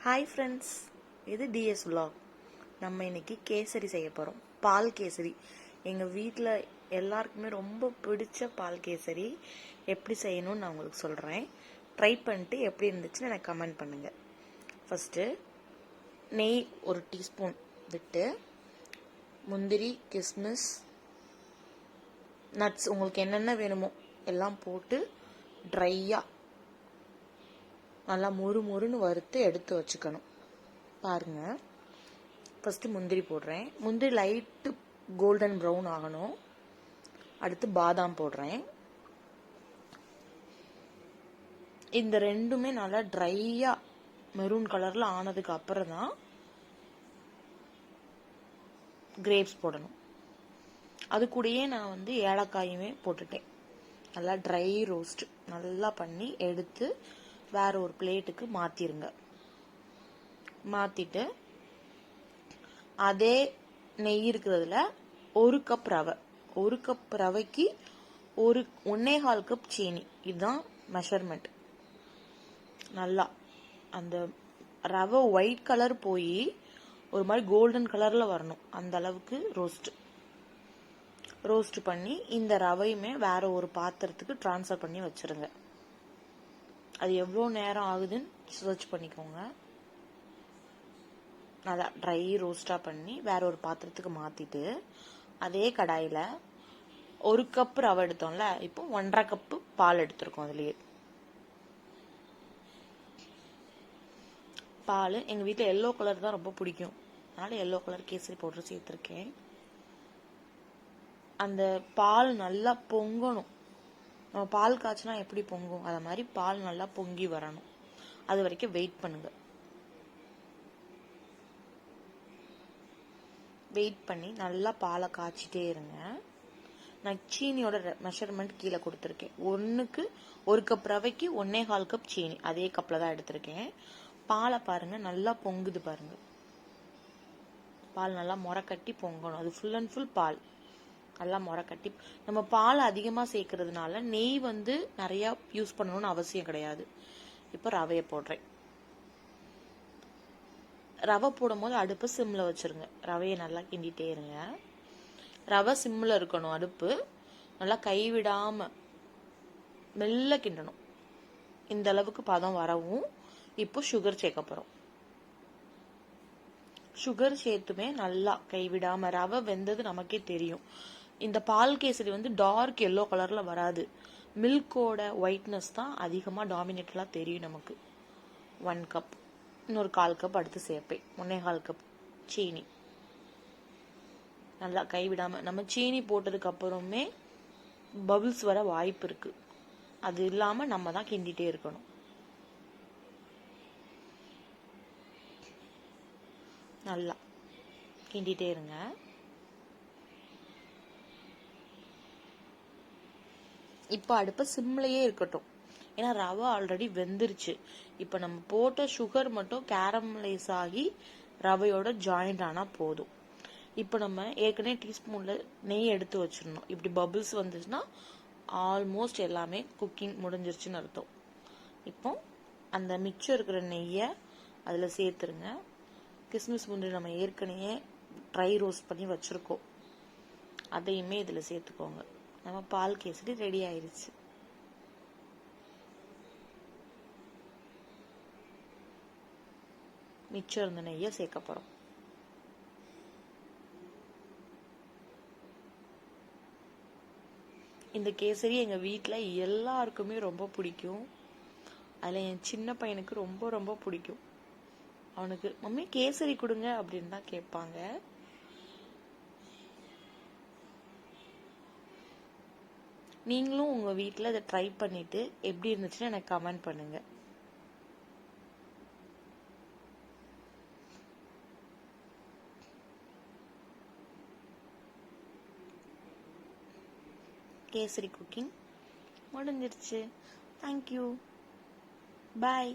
Hi friends, இது DS vlog. நம்ம இன்னைக்கு கேசரி செய்ய போகிறோம். பால் கேசரி எங்கள் வீட்டில் எல்லாருக்குமே ரொம்ப பிடிச்ச பால் கேசரி எப்படி செய்யணும்னு நான் உங்களுக்கு சொல்கிறேன். ட்ரை பண்ணிட்டு எப்படி இருந்துச்சுன்னு எனக்கு கமெண்ட் பண்ணுங்கள். ஃபஸ்ட்டு நெய் ஒரு டீஸ்பூன் விட்டு முந்திரி, கிஸ்மிஸ், நட்ஸ் உங்களுக்கு என்னென்ன வேணுமோ எல்லாம் போட்டு ட்ரையாக நல்லா மொறுன்னு வறுத்து எடுத்து வச்சுக்கணும். பாருங்கள், ஃபஸ்ட்டு முந்திரி போடுறேன். முந்திரி லைட்டு கோல்டன் ப்ரௌன் ஆகணும். அடுத்து பாதாம் போடுறேன். இந்த ரெண்டுமே நல்லா ட்ரையாக மெரூன் கலரில் ஆனதுக்கு அப்புறம் தான் கிரேப்ஸ் போடணும். அது கூடயே நான் ஏலக்காயுமே போட்டுட்டேன். நல்லா ட்ரை ரோஸ்ட் நல்லா பண்ணி எடுத்து வேற ஒரு பிளேட்டுக்கு மாற்றிருங்க. மாற்றிட்டு அதே நெய் இருக்கிறதுல ஒரு கப் ரவைக்கு 1.25 கப் சீனி. இதுதான் மெஷர்மெண்ட். நல்லா அந்த ரவை ஒயிட் கலர் போய் ஒரு மாதிரி கோல்டன் கலரில் வரணும். அந்த அளவுக்கு ரோஸ்ட் பண்ணி இந்த ரவையுமே வேற ஒரு பாத்திரத்துக்கு ட்ரான்ஸ்ஃபர் பண்ணி வச்சிருங்க. அது எவ்வளோ நேரம் ஆகுதுன்னு சர்ச் பண்ணிக்கோங்க. நல்லா ட்ரை ரோஸ்டாக பண்ணி வேற ஒரு பாத்திரத்துக்கு மாற்றிட்டு அதே கடாயில் 1 கப் ரவை எடுத்தோம்ல, இப்போ 1.5 கப்பு பால் எடுத்துருக்கோம். அதுலேயே பால் எங்கள் வீட்டில் எல்லோ கலர் தான் ரொம்ப பிடிக்கும். அதனால் எல்லோ கலர் கேசரி பவுடர் சேர்த்துருக்கேன். அந்த பால் நல்லா பொங்கணும். நம்ம பால் காய்ச்சினா எப்படி பொங்கும், அதை மாதிரி பால் நல்லா பொங்கி வரணும். அது வரைக்கும் வெயிட் பண்ணுங்க. வெயிட் பண்ணி நல்லா பாலை காய்ச்சிட்டே இருங்க. நான் சீனியோட மெஷர்மெண்ட் கீழே கொடுத்துருக்கேன். 1 கப் ரவைக்கு 1.25 கப் சீனி அதே கப்பில் தான் எடுத்திருக்கேன். பாலை பாருங்க, நல்லா பொங்குது பாருங்க. பால் நல்லா முறை கட்டி பொங்கணும். அது ஃபுல் அண்ட் ஃபுல் பால் நல்லா முறை கட்டி. நம்ம பால் அதிகமாக சேர்க்கறதுனால நெய் நிறையா யூஸ் பண்ணணும்னு அவசியம் கிடையாது. இப்போ ரவையை போடுறேன். ரவை போடும் போது அடுப்பு சிம்மில் வச்சுருங்க. ரவையை நல்லா கிண்டிகிட்டே இருங்க. ரவை சிம்மில் இருக்கணும். அடுப்பு நல்லா கைவிடாமல் மெல்ல கிண்டணும். இந்த அளவுக்கு பதம் வரவும் இப்போ சுகர் சேர்க்க போகிறோம். சுகர் சேர்த்துமே நல்லா கைவிடாமல். ரவை வெந்தது நமக்கே தெரியும். இந்த பால் கேசரி டார்க் எல்லோ கலரில் வராது. மில்கோட ஒயிட்னஸ் தான் அதிகமாக டாமினேட்டலாக தெரியும் நமக்கு. 1 கப், இன்னொரு 1/4 கப் அடுத்து சேர்ப்பேன். 1.25 கப் சீனி. நல்லா கைவிடாமல். நம்ம சீனி போட்டதுக்கு அப்புறமே பபிள்ஸ் வர வாய்ப்பு இருக்கு. அது இல்லாமல் நம்ம தான் கிண்டிகிட்டே இருக்கணும். நல்லா கிண்டிகிட்டே இருங்க. இப்போ அடுப்பு சிம்லையே இருக்கட்டும். ஏன்னா ரவை ஆல்ரெடி வெந்துருச்சு. இப்போ நம்ம போட்ட சுகர் மட்டும் கேரமலைஸ் ஆகி ரவையோட ஜாயிண்ட் ஆனால் போதும். இப்போ நம்ம ஏற்கனவே டீஸ்பூனில் நெய் எடுத்து வச்சிடணும். இப்படி பபிள்ஸ் வந்துச்சுன்னா ஆல்மோஸ்ட் எல்லாமே குக்கிங் முடிஞ்சிருச்சுன்னு அர்த்தம். இப்போ அந்த மிச்சம் இருக்கிற நெய்யை அதில் சேர்த்துருங்க. கிஸ்மிஸ் முந்திரி நம்ம ஏற்கனவே ட்ரை ரோஸ்ட் பண்ணி வச்சுருக்கோம். அதையுமே இதில் சேர்த்துக்கோங்க. நம்ம பால் கேசரி ரெடி ஆயிடுச்சு. மிச்சம் இருந்த நெய்யை சேர்க்க போகிறோம். இந்த கேசரி எங்கள் வீட்டில் எல்லாருக்குமே ரொம்ப பிடிக்கும். அதில் என் சின்ன பையனுக்கு ரொம்ப ரொம்ப பிடிக்கும். அவனுக்கு மம்மி கேசரி கொடுங்க அப்படின்னு தான் கேட்பாங்க. நீங்களும் உங்கள் வீட்டில் இதை ட்ரை பண்ணிவிட்டு எப்படி இருந்துச்சுன்னு எனக்கு கமெண்ட் பண்ணுங்க. கேசரி குக்கிங் முடிஞ்சிருச்சு. தேங்க்யூ. பாய்.